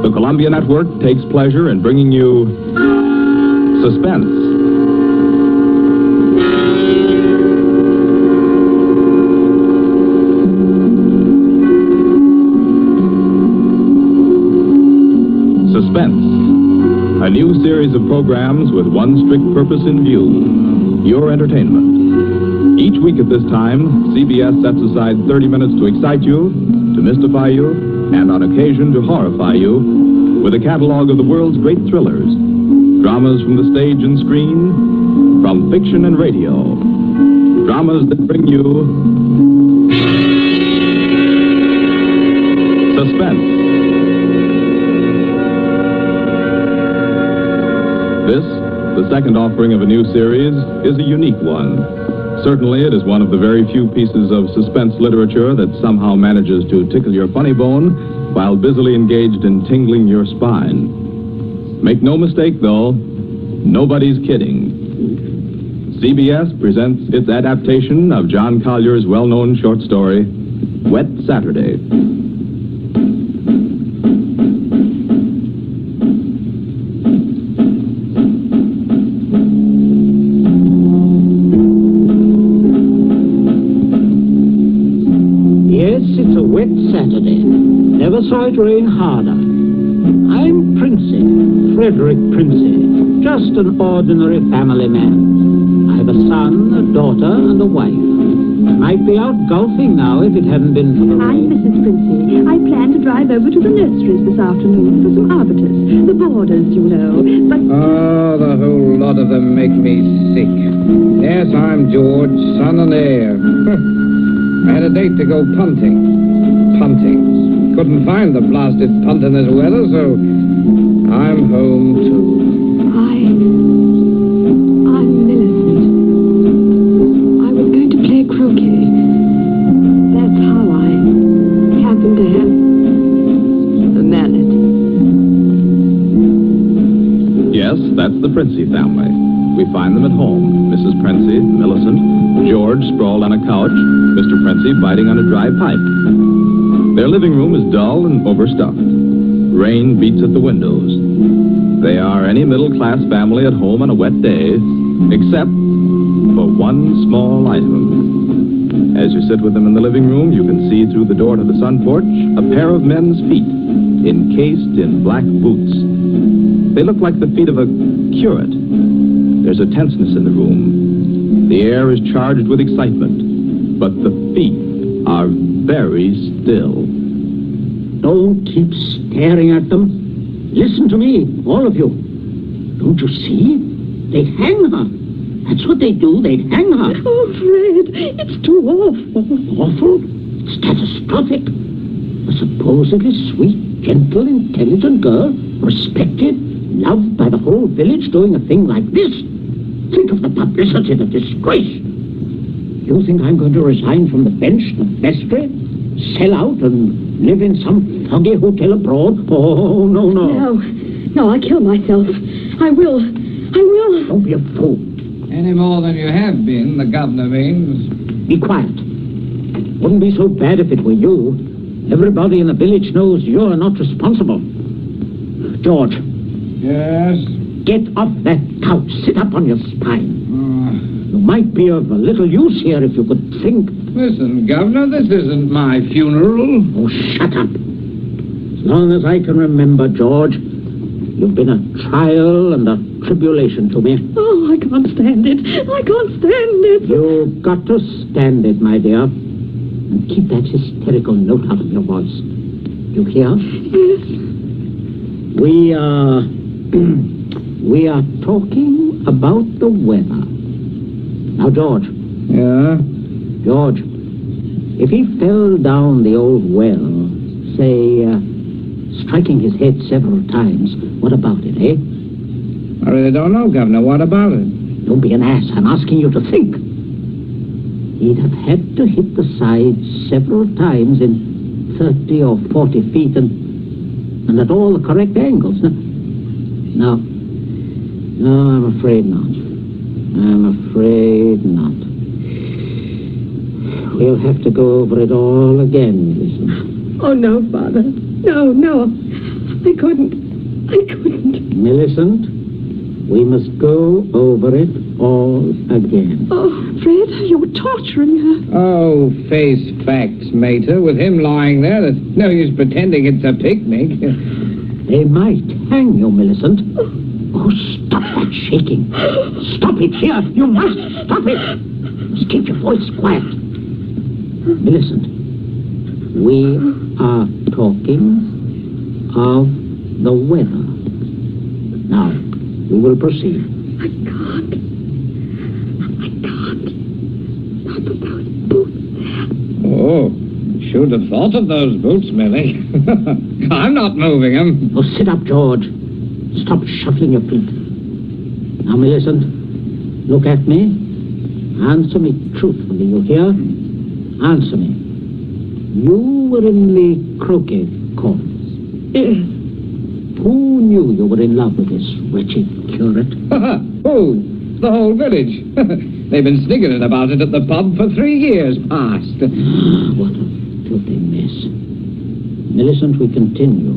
The Columbia Network takes pleasure in bringing you Suspense. Suspense, a new series of programs with one strict purpose in view, your entertainment. Each week at this time, CBS sets aside 30 minutes to excite you, to mystify you, and on occasion to horrify you with a catalog of the world's great thrillers, dramas from the stage and screen, from fiction and radio, dramas that bring you Suspense. This, the second offering of a new series, is a unique one. Certainly, it is one of the very few pieces of suspense literature that somehow manages to tickle your funny bone while busily engaged in tingling your spine. Make no mistake, though, nobody's kidding. CBS presents its adaptation of John Collier's well-known short story, Wet Saturday. Saturday. Never saw it rain harder. I'm Princey, Frederick Princey, just an ordinary family man. I have a son, a daughter, and a wife. Might be out golfing now if it hadn't been for the rain. I'm Mrs. Princey. I plan to drive over to the nurseries this afternoon for some arbutus. The borders, you know. But... Oh, the whole lot of them make me sick. Yes, I'm George, son and heir. I had a date to go punting. Couldn't find the blasted punt in this weather, so I'm home too. I'm Millicent. I was going to play croquet. That's how I happened to have the mallet. Yes, that's the Princey family. We find them at home. Mrs. Princey, Millicent, George sprawled on a couch, Mr. Princey biting on a dry pipe. Their living room is dull and overstuffed. Rain beats at the windows. They are any middle-class family at home on a wet day, except for one small item. As you sit with them in the living room, you can see through the door to the sun porch a pair of men's feet, encased in black boots. They look like the feet of a curate. There's a tenseness in the room. The air is charged with excitement, but the feet are very still. Don't keep staring at them. Listen to me, all of you. Don't you see? They'd hang her. That's what they do. They'd hang her. Oh, Fred, it's too awful. Awful? It's catastrophic. A supposedly sweet, gentle, intelligent girl, respected, loved by the whole village, doing a thing like this. Think of the publicity, the disgrace. You think I'm going to resign from the bench, the vestry, sell out and live in some foggy hotel abroad? Oh, no. No, I'll kill myself. I will. Don't be a fool. Any more than you have been, the governor means. Be quiet. Wouldn't be so bad if it were you. Everybody in the village knows you're not responsible. George. Yes? Get off that couch. Sit up on your spine. You might be of a little use here if you could think. Listen, Governor, this isn't my funeral. Oh, shut up. As long as I can remember, George, you've been a trial and a tribulation to me. Oh, I can't stand it. You've got to stand it, my dear. And keep that hysterical note out of your voice. You hear? Yes. We are talking about the weather. Now, George. Yeah? George, if he fell down the old well, say, striking his head several times, what about it, eh? I really don't know, Governor. What about it? Don't be an ass. I'm asking you to think. He'd have had to hit the side several times in 30 or 40 feet and at all the correct angles. No, I'm afraid not. We'll have to go over it all again, listen. Oh, no, Father. No. I couldn't. Millicent, we must go over it all again. Oh, Fred, you're torturing her. Oh, face facts, Mater. With him lying there, there's no use pretending it's a picnic. They might hang you, Millicent. Oh, stop that shaking. Stop it here. You must stop it. Just keep your voice quiet. Millicent, we are talking of the weather. Now, we will proceed. I can't. Not with those boots. Oh, should have thought of those boots, Millie. I'm not moving them. Oh, sit up, George. Stop shuffling your feet. Now, Millicent, look at me. Answer me truthfully, you hear? Answer me. You were in the croquet course. Yes. Who knew you were in love with this wretched curate? Oh, the whole village. They've been sniggering about it at the pub for 3 years past. What a filthy mess. Millicent, we continue.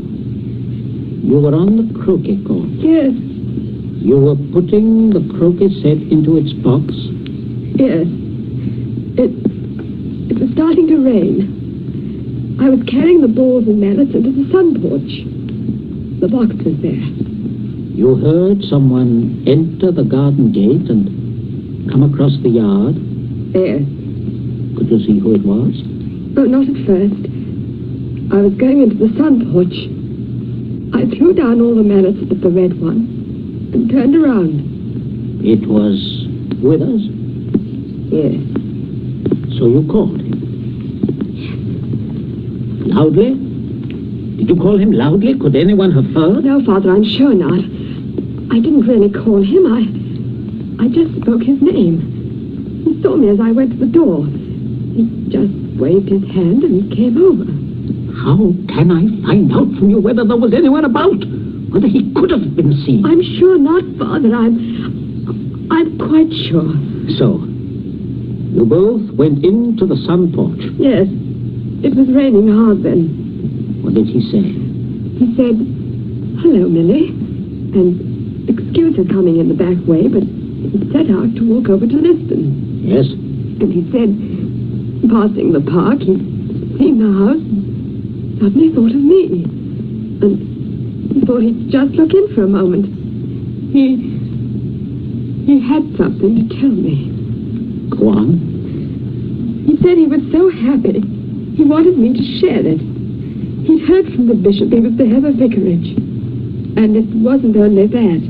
You were on the croquet court. Yes. You were putting the croquet set into its box. Yes. It was starting to rain. I was carrying the balls and mallets into the sun porch. The box was there. You heard someone enter the garden gate and come across the yard. Yes. Could you see who it was? Oh, not at first. I was going into the sun porch. I threw down all the mallets but the red one and turned around. It was Withers. Yes. So you called him? Loudly? Did you call him loudly? Could anyone have heard? No, Father, I'm sure not. I didn't really call him. I just spoke his name. He saw me as I went to the door. He just waved his hand and he came over. How can I find out from you whether there was anyone about? Whether he could have been seen? I'm sure not, Father. I'm quite sure. So, you both went into the sun porch. Yes. It was raining hard then. What did he say? He said, "Hello, Millie," and excuse her coming in the back way, but he set out to walk over to Liston. Yes? And he said, passing the park, he'd seen the house and suddenly thought of me. And he thought he'd just look in for a moment. He had something to tell me. Go on. He said he was so happy, he wanted me to share it. He'd heard from the bishop he was to have a vicarage. And it wasn't only that.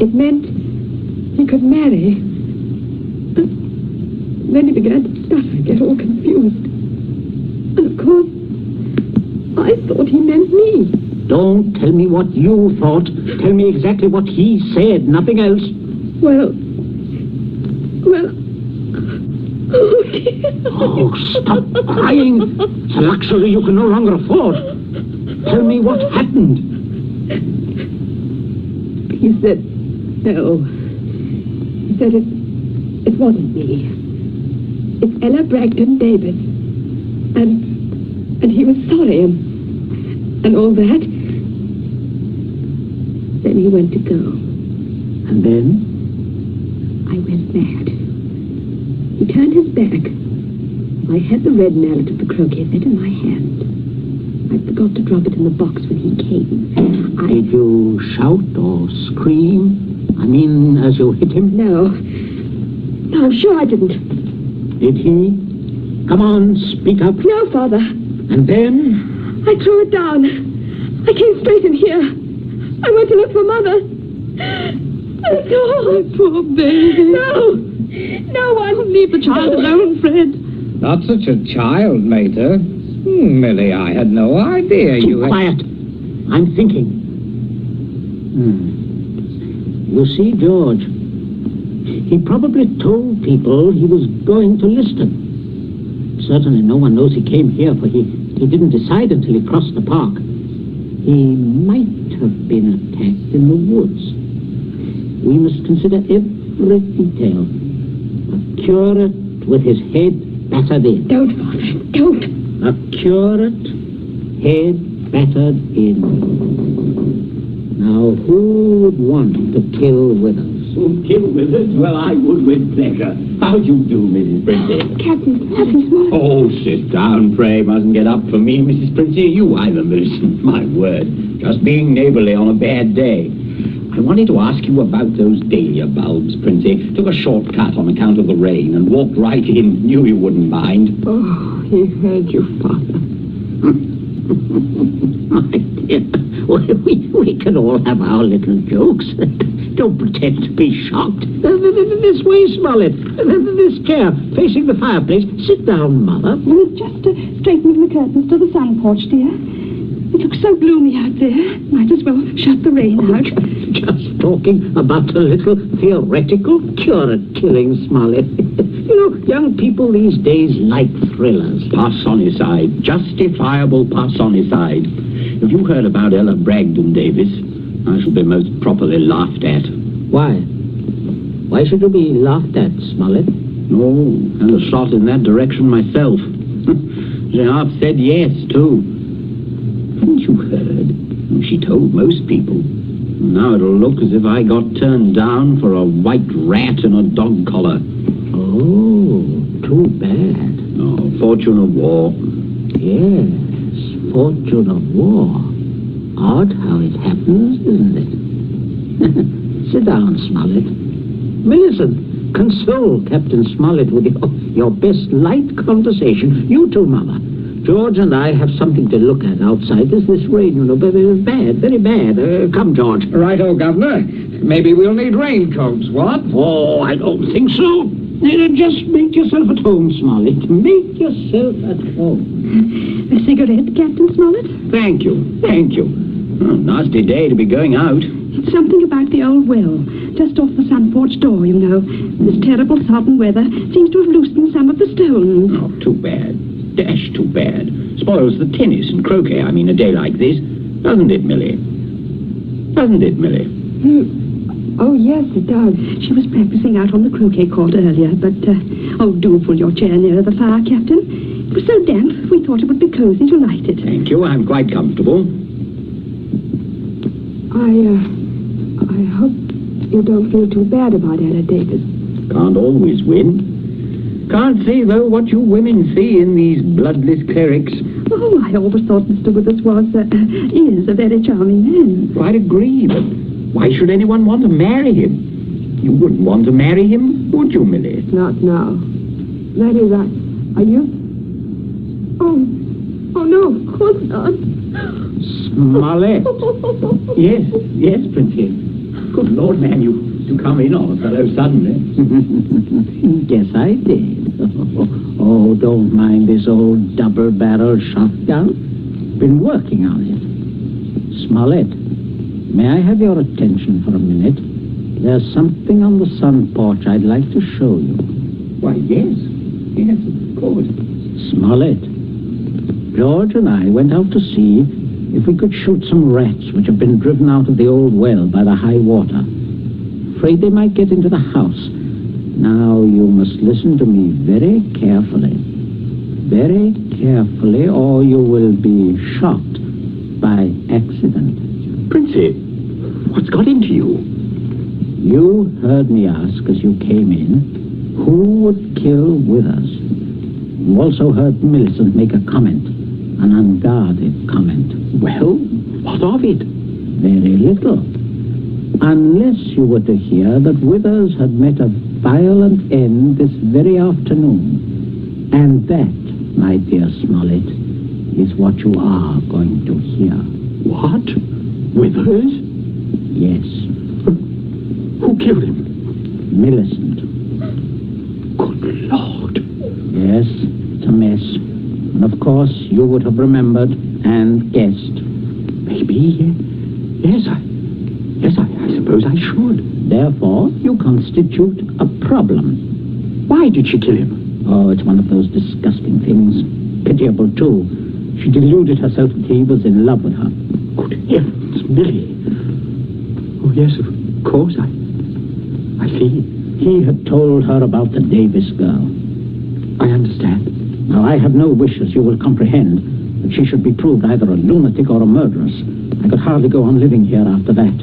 It meant he could marry. Then he began to stutter, get all confused. And of course, I thought he meant me. Don't tell me what you thought. Tell me exactly what he said, nothing else. Well... Oh, dear. Oh, stop crying. It's a luxury you can no longer afford. Tell me what happened. He said, no. He said it wasn't me. It's Ella Bragdon Davis. And he was sorry and all that. Then he went to go. And then? I went mad. He turned his back. I had the red mallet of the croquet set in my hand. I forgot to drop it in the box when he came. Did you shout or scream? I mean, as you hit him? No, I'm sure I didn't. Did he? Come on, speak up. No, Father. And then? I threw it down. I came straight in here. I went to look for Mother. Oh, poor baby. No one. Leave the child alone, Fred. Not such a child, Mater. Millie, I had no idea Keep you had... quiet. I'm thinking. You see, George, he probably told people he was going to Liston. Certainly no one knows he came here, for he didn't decide until he crossed the park. He might have been attacked in the woods. We must consider every detail. A curate with his head battered in. Don't, Father, don't. A curate, head battered in. Now, who would want to kill Withers? Kill Withers? Well, I would with pleasure. How do you do, Mrs. Princey? Captain Smollett. Oh, sit down, pray. Mustn't get up for me, Mrs. Princey. You either, Millicent. My word. Just being neighborly on a bad day. I wanted to ask you about those dahlia bulbs, Princey. Took a shortcut on account of the rain and walked right in. Knew you wouldn't mind. Oh, he heard you, Father. My dear, we can all have our little jokes. Don't pretend to be shocked. This way, Smollett. This chair, facing the fireplace. Sit down, Mother. Just straightening the curtains to the sun porch, dear. It looks so gloomy out there. Might as well shut the rain out. Just talking about a little theoretical cure at killing, Smollett. You know, young people these days like thrillers. Parsonicide. Justifiable parsonicide. Have you heard about Ella Bragdon, Davis? I shall be most properly laughed at. Why? Why should you be laughed at, Smollett? No, and a shot in that direction myself. She half said yes, too. Haven't you heard? She told most people. Now it'll look as if I got turned down for a white rat in a dog collar. Oh, too bad. Oh, fortune of war. Yes, fortune of war. Odd how it happens, isn't it? Sit down, Smollett. Millicent, console Captain Smollett with your best light conversation. You too, Mama. George and I have something to look at outside. There's this rain, you know, very bad, very bad. Come, George. Righto, Governor. Maybe we'll need raincoats, what? Oh, I don't think so. Just make yourself at home, Smollett. Make yourself at home. A cigarette, Captain Smollett? Thank you, thank you. Oh, nasty day to be going out. It's something about the old well, just off the sun porch door, you know. This terrible sodden weather seems to have loosened some of the stones. Oh, too bad. Dash too bad. Spoils the tennis and croquet, I mean, a day like this. Doesn't it, Millie? Doesn't it, Millie? Oh, yes, it does. She was practicing out on the croquet court earlier, but, do pull your chair nearer the fire, Captain. It was so damp, we thought it would be cozy to light it. Thank you, I'm quite comfortable. I hope you don't feel too bad about Ella Davis. Can't always win. Can't see, though, what you women see in these bloodless clerics. Oh, I always thought Mr. Withers is a very charming man. Quite agree, but why should anyone want to marry him? You wouldn't want to marry him, would you, Millie? Not now. That is, are you? Oh, no, of course not. Smollett. Yes, Princey. Good Lord, man, you come in on a fellow suddenly. Yes, I did. Oh, don't mind this old double-barrel shotgun. Been working on it. Smollett, may I have your attention for a minute? There's something on the sun porch I'd like to show you. Why, yes, of course. Smollett, George and I went out to see if we could shoot some rats which have been driven out of the old well by the high water. Afraid they might get into the house. Now, you must listen to me very carefully. Very carefully, or you will be shot by accident. Princey, what's got into you? You heard me ask as you came in, who would kill Withers? You also heard Millicent make a comment, an unguarded comment. Well, what of it? Very little. Unless you were to hear that Withers had met a violent end this very afternoon. And that, my dear Smollett, is what you are going to hear. What? Withers? Yes. Who killed him? Millicent. Good Lord. Yes, it's a mess. And of course, you would have remembered and guessed. Maybe. Yes, I suppose I should. Therefore, you constitute a problem. Why did she kill him? Oh, it's one of those disgusting things. Pitiable, too. She deluded herself that he was in love with her. Good heavens, Millie. Oh, yes, of course, I see. He had told her about the Davis girl. I understand. Now, I have no wish, as you will comprehend, that she should be proved either a lunatic or a murderess. I could hardly go on living here after that.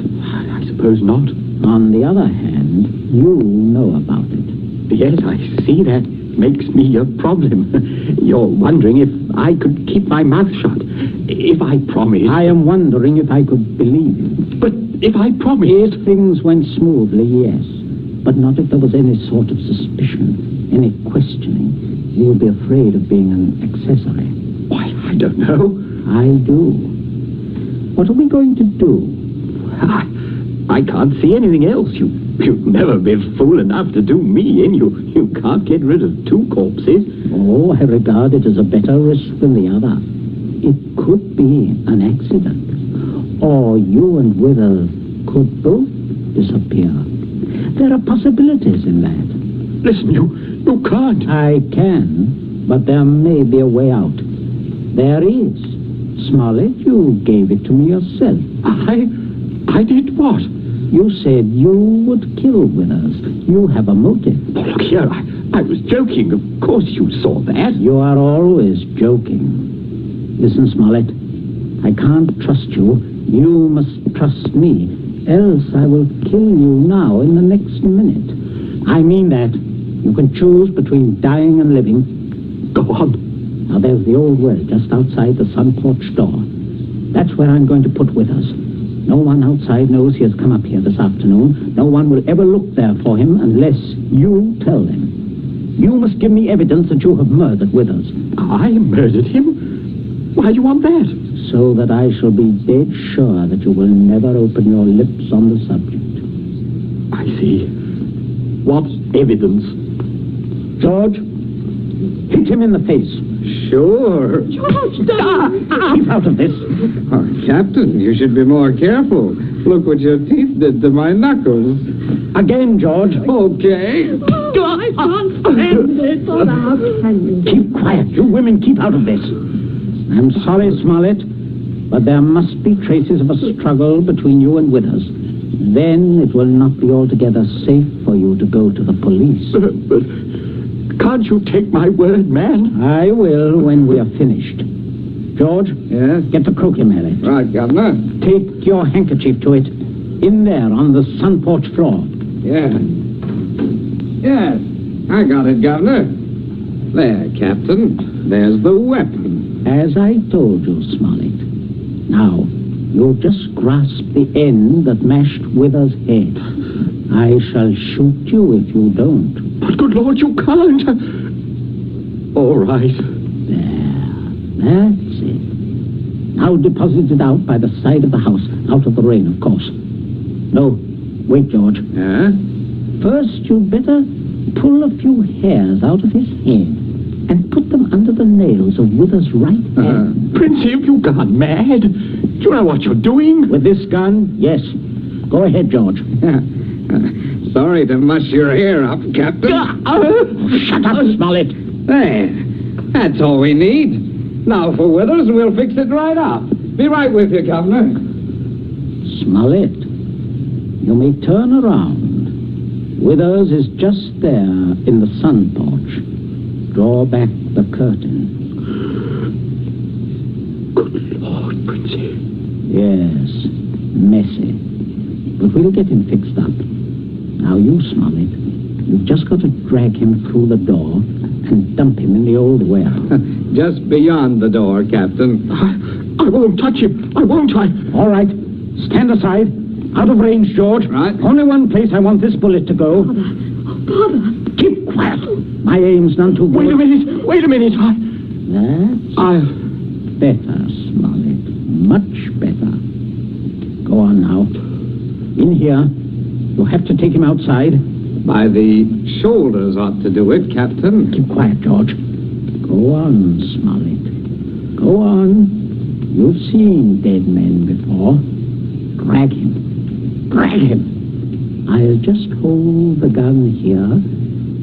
I suppose not. On the other hand, you know about it. Yes, I see that makes me a problem. You're wondering if I could keep my mouth shut. If I promised... I am wondering if I could believe you. But if I promised... If things went smoothly, yes. But not if there was any sort of suspicion, any questioning. You would be afraid of being an accessory. Why, I don't know. I do. What are we going to do? I can't see anything else. You've never been fool enough to do me in. You can't get rid of two corpses. Oh, I regard it as a better risk than the other. It could be an accident. Or you and Withers could both disappear. There are possibilities in that. Listen, you can't. I can, but there may be a way out. There is. Smollett, you gave it to me yourself. I did what? You said you would kill Withers. You have a motive. Oh, look here, I was joking. Of course you saw that. You are always joking. Listen, Smollett, I can't trust you. You must trust me. Else I will kill you now in the next minute. I mean that. You can choose between dying and living. Go on. Now, there's the old well just outside the sun porch door. That's where I'm going to put Withers. No one outside knows he has come up here this afternoon. No one will ever look there for him unless you tell them. You must give me evidence that you have murdered Withers. I murdered him? Why do you want that? So that I shall be dead sure that you will never open your lips on the subject. I see. What evidence? George, hit him in the face. Sure. George, don't! Keep out of this. Oh, Captain, you should be more careful. Look what your teeth did to my knuckles. Again, George. Okay. Oh, I can't stand it. Oh, how can you? Keep quiet. You women keep out of this. I'm sorry, Smollett, but there must be traces of a struggle between you and Withers. Then it will not be altogether safe for you to go to the police. But can't you take my word, man? I will when we are finished. George? Yes? Get the croquet mallet. Right, Governor. Take your handkerchief to it. In there, on the sun porch floor. Yeah. Yes, I got it, Governor. There, Captain. There's the weapon. As I told you, Smollett. Now, you just grasp the end that mashed Withers' head. I shall shoot you if you don't. But good Lord, you can't. All right. There. That's it. Now deposit it out by the side of the house. Out of the rain, of course. No. Wait, George. Yeah? First, you'd better pull a few hairs out of his head and put them under the nails of Withers' right hand. Princey, have you gone mad? Do you know what you're doing? With this gun, yes. Go ahead, George. Sorry to muss your hair up, Captain. Shut up, Smollett. There. That's all we need. Now for Withers, and we'll fix it right up. Be right with you, Governor. Smollett, you may turn around. Withers is just there in the sun porch. Draw back the curtain. Good Lord, Princey. Yes, messy. But we'll get him fixed up. Now you, Smollett, you've just got to drag him through the door and dump him in the old well. Just beyond the door, Captain. I won't touch him. I won't. All right. Stand aside. Out of range, George. Right. Only one place I want this bullet to go. Father. Keep quiet. My aim's none too good. Wait a minute. That's I'll... better, Smollett. Much better. Go on now. In here. You'll have to take him outside. By the shoulders ought to do it, Captain. Keep quiet, George. Go on, Smollett. Go on. You've seen dead men before. Drag him. Drag him. I'll just hold the gun here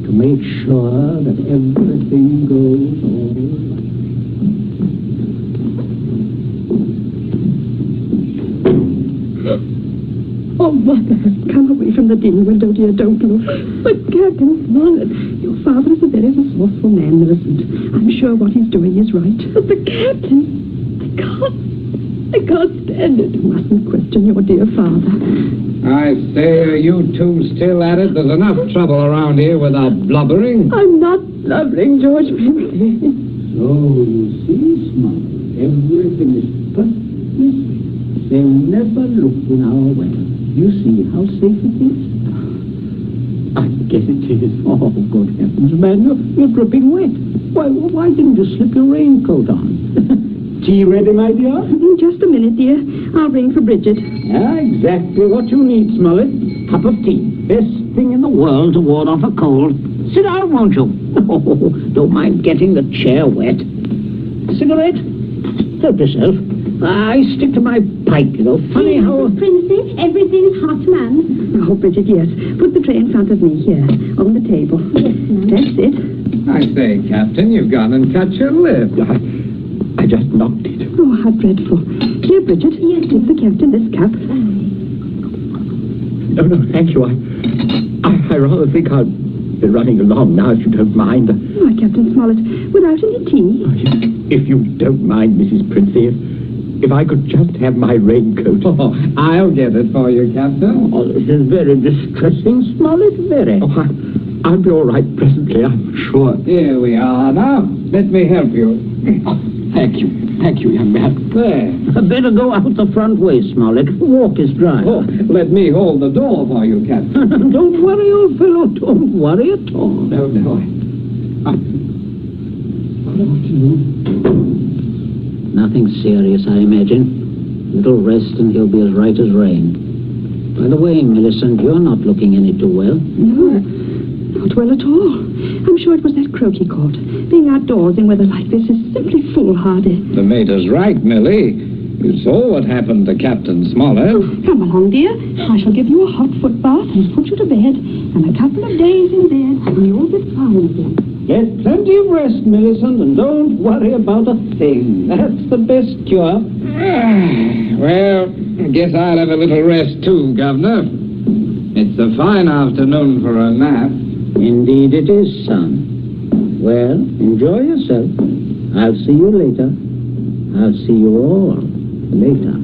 to make sure that everything goes all right. Oh, Mother, come away from the dim window, dear, don't you? But Captain Smollett, your father is a very suspicious resourceful man, Millicent. I'm sure what he's doing is right. But the captain, I can't stand it. You mustn't question your dear father. I say, are you two still at it? There's enough trouble around here without blubbering. I'm not blubbering, George Pimsley. So, you see, Smart, everything is perfectly safe. They'll never look in our way. You see how safe it is? I guess it is. Oh, good heavens, man, you're dripping wet. Why didn't you slip your raincoat on? Tea ready, my dear? In just a minute, dear. I'll ring for Bridget. Yeah, exactly what you need, Smollett. Cup of tea. Best thing in the world to ward off a cold. Sit down, won't you? Oh, don't mind getting the chair wet. Cigarette? Help yourself. I stick to my pipe, you know. Funny how... Princey, everything's hot, ma'am. Oh, Bridget, yes. Put the tray in front of me here, on the table. Yes, ma'am. That's it. I say, Captain, you've gone and cut your lip. I just knocked it. Oh, how dreadful. Here, Bridget. Yes. Give the captain this cup. No, thank you. I rather think I'll be running along now, if you don't mind. Why, Captain Smollett, without any tea? If you don't mind, Mrs. Princey, if I could just have my raincoat. Oh, I'll get it for you, Captain. Oh, this is very distressing, Smollett, very. Oh, I'll be all right presently, I'm sure. Here we are now. Let me help you. Oh, thank you, young man. There. Better go out the front way, Smollett. The walk is dry. Oh, let me hold the door for you, Captain. Don't worry, old fellow. Don't worry at all. No. Nothing serious, I imagine. Little rest and he'll be as right as rain. By the way, Millicent, you're not looking any too well. No, not well at all. I'm sure it was that croak he caught. Being outdoors in weather like this is simply foolhardy. The mater's right, Millie. You saw what happened to Captain Smollett. Come along, dear. I shall give you a hot foot bath and put you to bed. And a couple of days in bed, and you'll be fine again. Get plenty of rest, Millicent, and don't worry about a thing. That's the best cure. Well, I guess I'll have a little rest too, Governor. It's a fine afternoon for a nap. Indeed it is, son. Well, enjoy yourself. I'll see you later. I'll see you all later.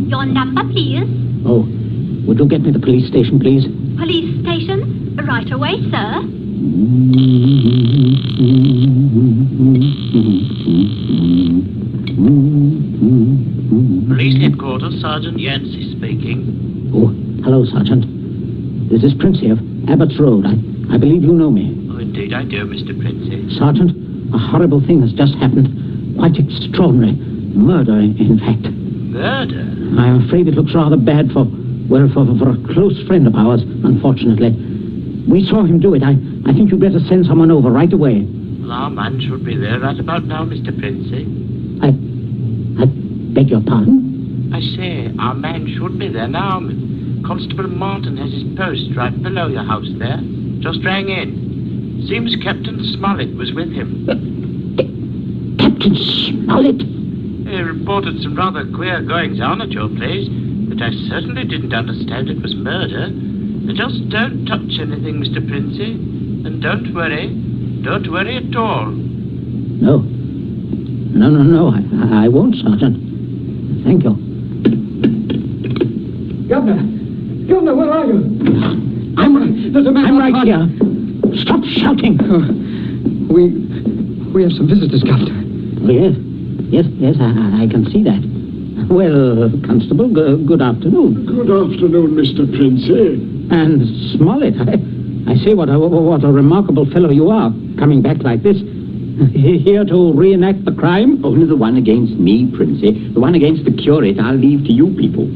Your number, please. Oh, would you get me the police station, please? Police station. Right away, sir. Police headquarters, Sergeant Yancey speaking. Oh, hello, Sergeant. This is Princey of Abbott's Road. I believe you know me. Oh, indeed I do, Mr. Princey. Sergeant, a horrible thing has just happened. Quite extraordinary. Murder, in fact. Murder? I'm afraid it looks rather bad for a close friend of ours, unfortunately. We saw him do it. I think you'd better send someone over right away. Well, our man should be there right about now, Mr. Princey. I beg your pardon? I say, our man should be there now. Constable Martin has his post right below your house there. Just rang in. Seems Captain Smollett was with him. Captain Smollett? He reported some rather queer goings-on at your place, but I certainly didn't understand it was murder. Just don't touch anything, Mr. Princey. And don't worry. Don't worry at all. No. No. I won't, Sergeant. Thank you. Governor, where are you? I'm right here. Stop shouting. We have some visitors, Governor. Yes, I can see that. Well, Constable, good afternoon. Good afternoon, Mr. Princey. And Smollett, I say what a remarkable fellow you are, coming back like this. Here to reenact the crime? Only the one against me, Princey. The one against the curate I'll leave to you people.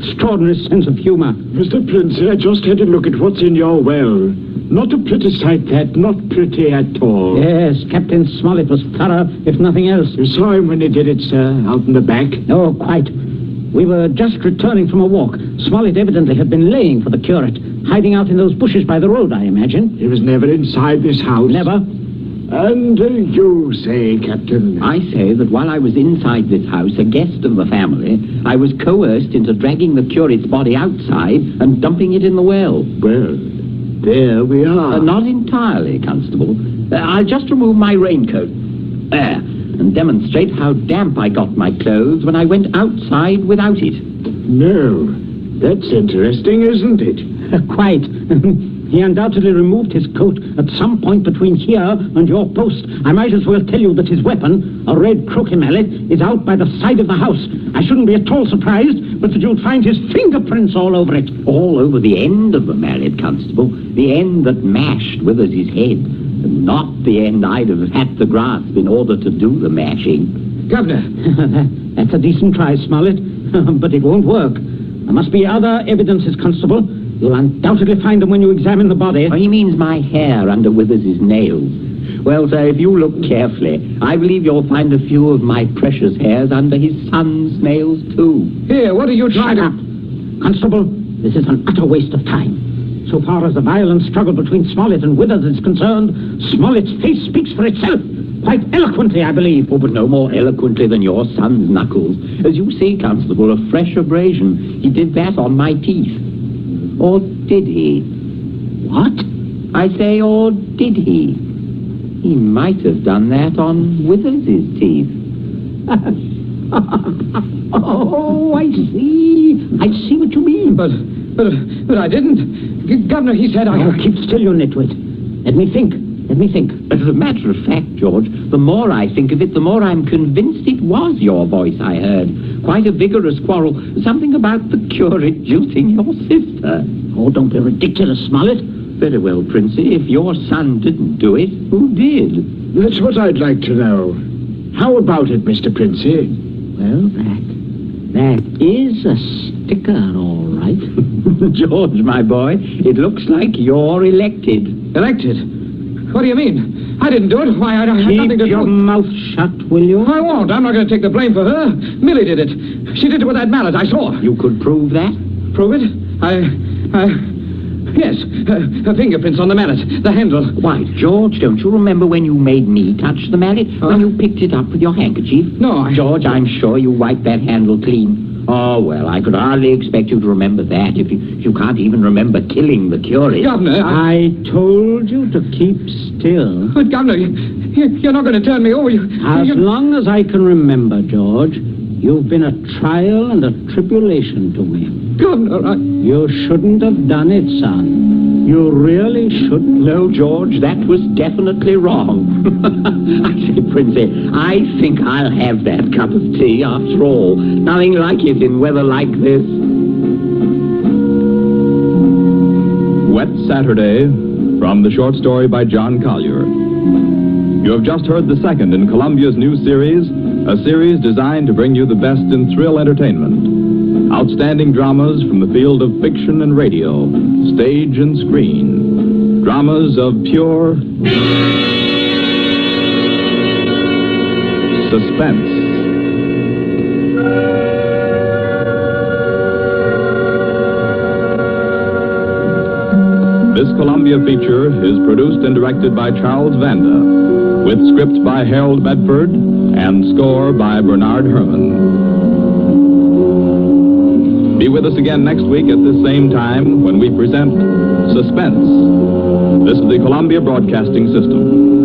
Extraordinary sense of humor. Mr. Princey, I just had a look at what's in your well. Not a pretty sight, that. Not pretty at all. Yes, Captain Smollett was thorough, if nothing else. You saw him when he did it, sir, out in the back? Oh, quite. We were just returning from a walk. Smollett evidently had been laying for the curate, hiding out in those bushes by the road, I imagine. He was never inside this house. Never? And you say, Captain? I say that while I was inside this house, a guest of the family, I was coerced into dragging the curate's body outside and dumping it in the well. Well, there we are. Not entirely, Constable. I'll just remove my raincoat. There. And demonstrate how damp I got my clothes when I went outside without it. No, that's interesting, isn't it? Quite. He undoubtedly removed his coat at some point between here and your post. I might as well tell you that his weapon, a red croquet mallet, is out by the side of the house. I shouldn't be at all surprised, but that you'd find his fingerprints all over it. All over the end of the mallet, Constable. The end that mashed Withers's head. And not the end I'd have had to grasp in order to do the mashing. Governor! That's a decent try, Smollett. But it won't work. There must be other evidences, Constable. You'll undoubtedly find them when you examine the body. Oh, he means my hair under Withers's nails. Well, sir, if you look carefully, I believe you'll find a few of my precious hairs under his son's nails, too. Here, what are you trying to... Constable, this is an utter waste of time. So far as the violent struggle between Smollett and Withers is concerned, Smollett's face speaks for itself. Quite eloquently, I believe. Oh, but no more eloquently than your son's knuckles. As you see, Constable, a fresh abrasion. He did that on my teeth. Or did he? What? I say, or did he? He might have done that on Withers's teeth. Oh, I see. I see what you mean. But I didn't. Governor, he said I... Oh, keep still, you nitwit. Let me think. As a matter of fact, George, the more I think of it, the more I'm convinced it was your voice I heard. Quite a vigorous quarrel. Something about the curate jilting your sister. Oh, don't be ridiculous, Smollett. Very well, Princey. If your son didn't do it, who did? That's what I'd like to know. How about it, Mr. Princey? Well, that is a sticker, all right. George, my boy, it looks like you're elected. Elected? What do you mean? I didn't do it. Why, I had nothing to do... Keep your mouth shut, will you? I won't. I'm not going to take the blame for her. Millie did it. She did it with that mallet. I saw. You could prove that? Prove it? Yes. Her fingerprints on the mallet. The handle. Why, George, don't you remember when you made me touch the mallet? When you picked it up with your handkerchief? No, George, I'm sure you wiped that handle clean. Oh, well, I could hardly expect you to remember that if you can't even remember killing the curate. Governor, I told you to keep still. But, Governor, you're not going to turn me over. As long as I can remember, George, you've been a trial and a tribulation to me. Governor, You shouldn't have done it, son. You really shouldn't. No, George, that was definitely wrong. I say, Princey, I think I'll have that cup of tea after all. Nothing like it in weather like this. Wet Saturday, from the short story by John Collier. You have just heard the second in Columbia's new series, a series designed to bring you the best in thrill entertainment. Outstanding dramas from the field of fiction and radio, stage and screen. Dramas of pure suspense. This Columbia feature is produced and directed by Charles Vanda, with script by Harold Bedford and score by Bernard Herrmann. Be with us again next week at this same time when we present Suspense. This is the Columbia Broadcasting System.